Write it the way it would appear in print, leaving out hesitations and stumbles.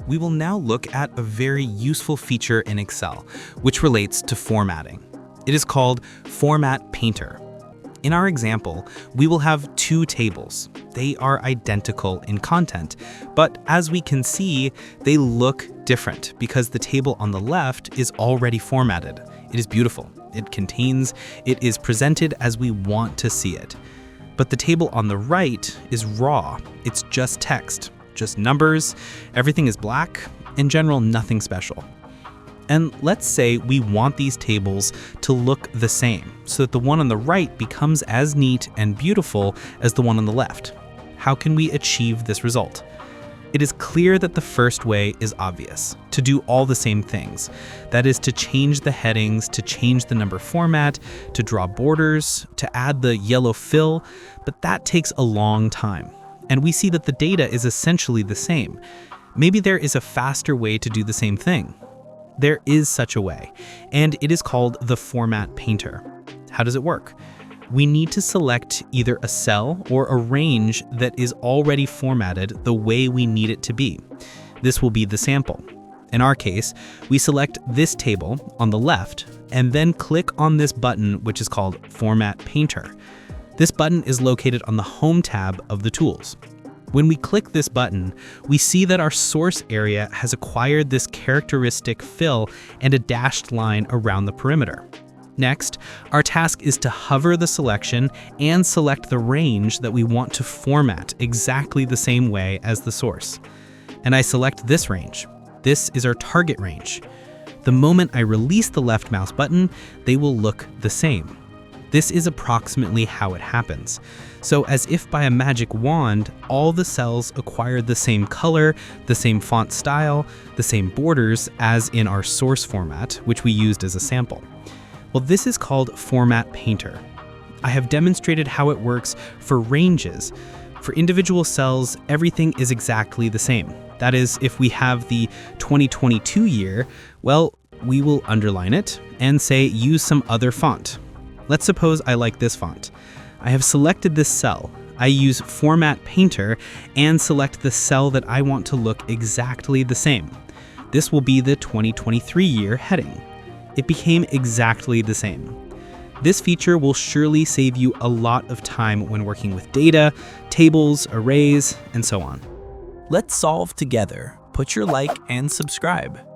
we will now look at a very useful feature in Excel, which relates to formatting. It is called Format Painter. In our example, we will have two tables. They are identical in content, but as we can see, they look different because the table on the left is already formatted. It is beautiful. It is presented as we want to see it. But the table on the right is raw. It's just text, just numbers, everything is black, in general, nothing special. And let's say we want these tables to look the same, so that the one on the right becomes as neat and beautiful as the one on the left. How can we achieve this result? It is clear that the first way is obvious, to do all the same things. That is to change the headings, to change the number format, to draw borders, to add the yellow fill, but that takes a long time. And we see that the data is essentially the same. Maybe there is a faster way to do the same thing. There is such a way, and it is called the Format Painter. How does it work? We need to select either a cell or a range that is already formatted the way we need it to be. This will be the sample. In our case, we select this table on the left and then click on this button, which is called Format Painter. This button is located on the Home tab of the tools. When we click this button, we see that our source area has acquired this characteristic fill and a dashed line around the perimeter. Next, our task is to hover the selection and select the range that we want to format exactly the same way as the source. And I select this range. This is our target range. The moment I release the left mouse button, they will look the same. This is approximately how it happens. So as if by a magic wand, all the cells acquire the same color, the same font style, the same borders as in our source format, which we used as a sample. Well, this is called Format Painter. I have demonstrated how it works for ranges. For individual cells, everything is exactly the same. That is, if we have the 2022 year, well, we will underline it and say use some other font. Let's suppose I like this font. I have selected this cell. I use Format Painter and select the cell that I want to look exactly the same. This will be the 2023 year heading. It became exactly the same. This feature will surely save you a lot of time when working with data, tables, arrays, and so on. Let's solve together. Put your like and subscribe.